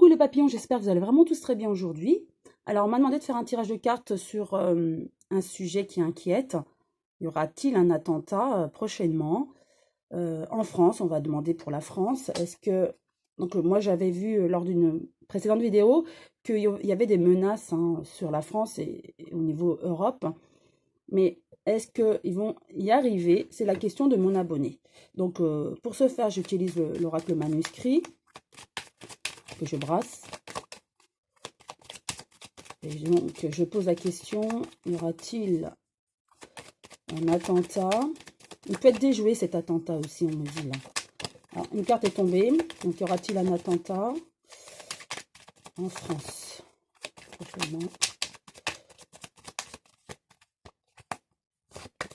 Coucou les papillons, j'espère que vous allez vraiment tous très bien aujourd'hui. Alors, on m'a demandé de faire un tirage de cartes sur un sujet qui inquiète. Y aura-t-il un attentat prochainement en France? On va demander pour la France. Est-ce que... Donc, moi, j'avais vu lors d'une précédente vidéo qu'il y avait des menaces sur la France et au niveau Europe. Mais est-ce qu'ils vont y arriver? C'est la question de mon abonné. Donc, pour ce faire, j'utilise l'oracle manuscrit que je brasse. Et donc, je pose la question, y aura-t-il un attentat? Il peut être déjoué cet attentat aussi, on me dit là. Alors, une carte est tombée, donc y aura-t-il un attentat en France prochainement?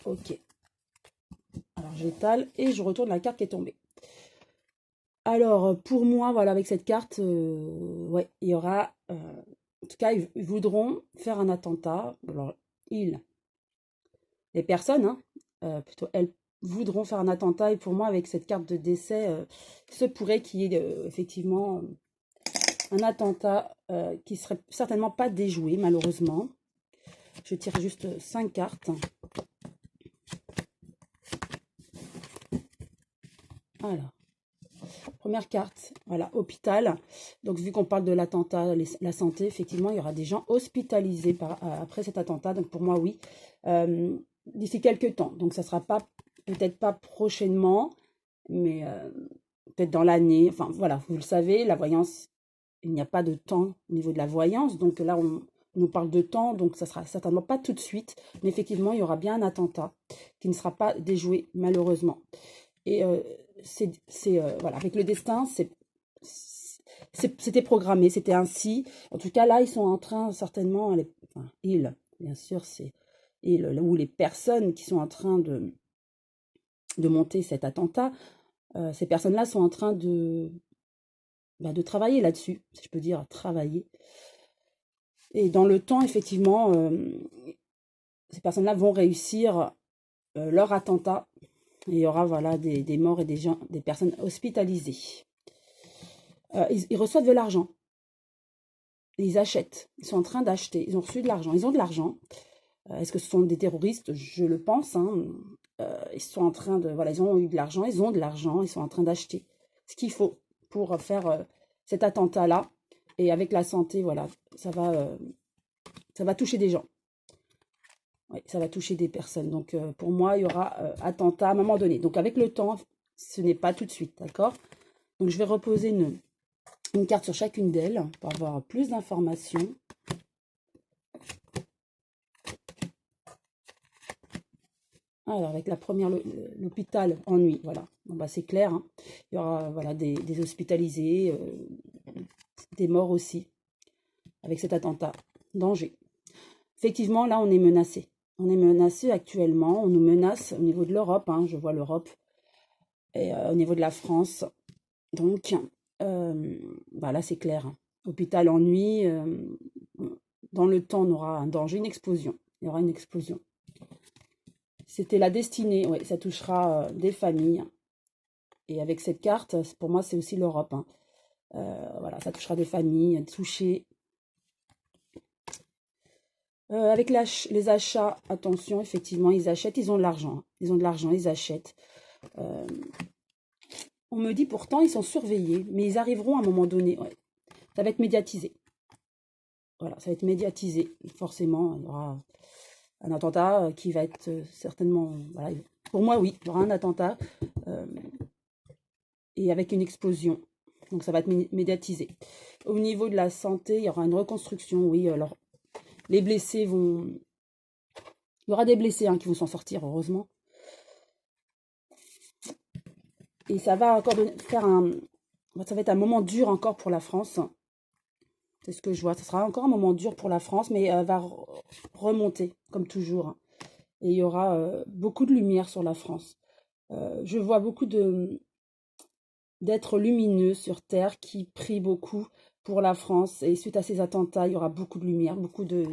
Ok. Alors, j'étale et je retourne la carte qui est tombée. Alors, pour moi, voilà, avec cette carte, ouais, il y aura... en tout cas, ils voudront faire un attentat. Alors, les personnes, plutôt elles, voudront faire un attentat. Et pour moi, avec cette carte de décès, se pourrait qu'il y ait effectivement un attentat qui serait certainement pas déjoué, malheureusement. Je tire juste 5 cartes. Alors, première carte, voilà, hôpital. Donc, vu qu'on parle de l'attentat, la santé, effectivement, il y aura des gens hospitalisés après cet attentat. Donc, pour moi, oui. D'ici quelques temps. Donc, ça ne sera pas, peut-être pas prochainement, mais peut-être dans l'année. Enfin, voilà, vous le savez, la voyance, il n'y a pas de temps au niveau de la voyance. Donc là, on nous parle de temps, donc ça ne sera certainement pas tout de suite. Mais effectivement, il y aura bien un attentat qui ne sera pas déjoué, malheureusement. Et voilà, avec le destin, c'était programmé, c'était ainsi. En tout cas, là, ils sont en train, certainement, ils, bien sûr, c'est ou les personnes qui sont en train de monter cet attentat, ces personnes-là sont en train de travailler là-dessus, si je peux dire, travailler. Et dans le temps, effectivement, ces personnes-là vont réussir leur attentat. Et il y aura voilà, des morts et des personnes hospitalisées. Ils reçoivent de l'argent. Ils achètent. Ils sont en train d'acheter. Ils ont reçu de l'argent. Ils ont de l'argent. Est-ce que ce sont des terroristes? Je le pense. Ils sont en train de... Voilà, ils ont eu de l'argent. Ils ont de l'argent. Ils sont en train d'acheter ce qu'il faut pour faire cet attentat-là. Et avec la santé, voilà, ça va toucher des gens. Oui, ça va toucher des personnes. Donc, pour moi, il y aura attentat à un moment donné. Donc, avec le temps, ce n'est pas tout de suite, d'accord? Donc, je vais reposer une carte sur chacune d'elles pour avoir plus d'informations. Alors, avec la première, l'hôpital, ennui, voilà. Bon, bah, c'est clair, hein. Il y aura voilà, des hospitalisés, des morts aussi, avec cet attentat. Danger. Effectivement, là, on est menacé. On est menacé actuellement. On nous menace au niveau de l'Europe. Hein, je vois l'Europe. Et au niveau de la France. Donc, voilà, c'est clair. Hein. Hôpital ennui. Dans le temps, on aura un danger, une explosion. Il y aura une explosion. C'était la destinée. Oui, ça touchera des familles. Et avec cette carte, pour moi, c'est aussi l'Europe. Hein. Voilà, ça touchera des familles touchées. Avec les achats, attention, effectivement, ils achètent, ils ont de l'argent. Hein. Ils ont de l'argent, ils achètent. On me dit pourtant, ils sont surveillés, mais ils arriveront à un moment donné. Ouais. Ça va être médiatisé. Voilà, ça va être médiatisé. Forcément, il y aura un attentat qui va être certainement... Voilà, pour moi, oui, il y aura un attentat et avec une explosion. Donc, ça va être médiatisé. Au niveau de la santé, il y aura une reconstruction, oui. Alors, les blessés vont... Il y aura des blessés qui vont s'en sortir, heureusement. Et ça va encore faire ça va être un moment dur encore pour la France. C'est ce que je vois. Ce sera encore un moment dur pour la France, mais elle va remonter, comme toujours. Et il y aura beaucoup de lumière sur la France. Je vois beaucoup d'êtres lumineux sur Terre qui prient beaucoup pour la France. Et suite à ces attentats, il y aura beaucoup de lumière, beaucoup de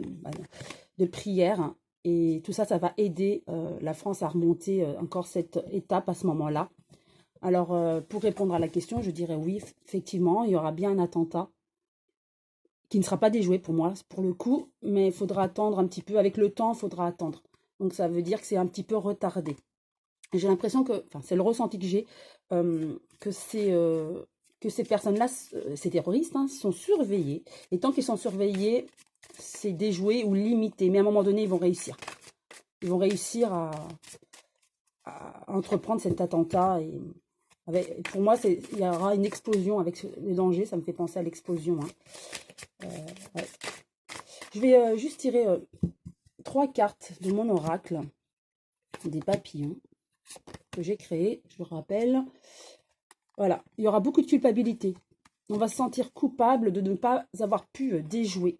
prières. Et tout ça, ça va aider la France à remonter encore cette étape à ce moment-là. Alors, pour répondre à la question, je dirais oui, effectivement, il y aura bien un attentat qui ne sera pas déjoué pour moi, pour le coup, mais il faudra attendre un petit peu. Avec le temps, il faudra attendre. Donc ça veut dire que c'est un petit peu retardé. J'ai l'impression que, enfin, c'est le ressenti que j'ai, que ces personnes-là, ces terroristes, hein, sont surveillés. Et tant qu'ils sont surveillés, c'est déjoué ou limité. Mais à un moment donné, ils vont réussir. Ils vont réussir à entreprendre cet attentat. Et pour moi, il y aura une explosion avec le danger. Ça me fait penser à l'explosion. Hein. Ouais. Je vais juste tirer 3 cartes de mon oracle, des papillons que j'ai créés, je vous rappelle. Voilà, il y aura beaucoup de culpabilité. On va se sentir coupable de ne pas avoir pu déjouer.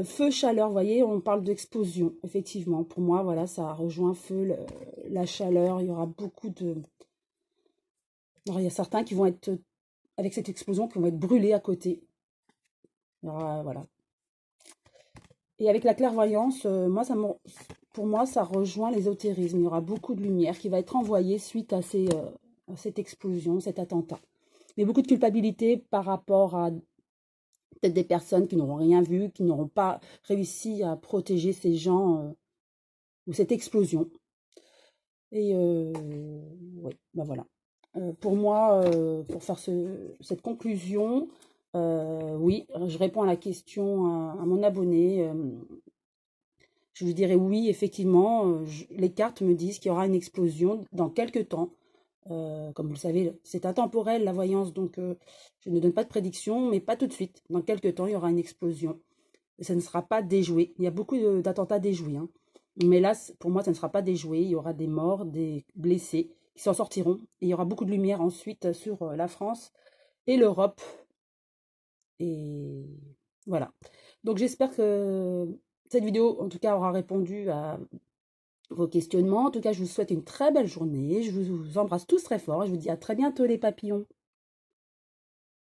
Feu, chaleur, vous voyez, on parle d'explosion, effectivement. Pour moi, voilà, ça rejoint feu, la chaleur. Il y aura beaucoup de... Alors, il y a certains qui vont être, avec cette explosion, qui vont être brûlés à côté. Il y aura, voilà. Et avec la clairvoyance, pour moi, ça rejoint l'ésotérisme. Il y aura beaucoup de lumière qui va être envoyée suite à cette explosion, cet attentat. Mais beaucoup de culpabilité par rapport à peut-être des personnes qui n'auront rien vu, qui n'auront pas réussi à protéger ces gens ou cette explosion. Et oui, ben voilà. Pour moi, pour faire cette conclusion, oui, je réponds à la question à mon abonné. Je vous dirais oui, effectivement, les cartes me disent qu'il y aura une explosion dans quelques temps. Comme vous le savez, c'est intemporel la voyance, donc je ne donne pas de prédiction, mais pas tout de suite. Dans quelques temps, il y aura une explosion. Et ça ne sera pas déjoué. Il y a beaucoup d'attentats déjoués. Hein. Mais là, pour moi, ça ne sera pas déjoué. Il y aura des morts, des blessés qui s'en sortiront. Et il y aura beaucoup de lumière ensuite sur la France et l'Europe. Et voilà. Donc j'espère que cette vidéo, en tout cas, aura répondu à vos questionnements. En tout cas, je vous souhaite une très belle journée. Je vous embrasse tous très fort. Je vous dis à très bientôt les papillons.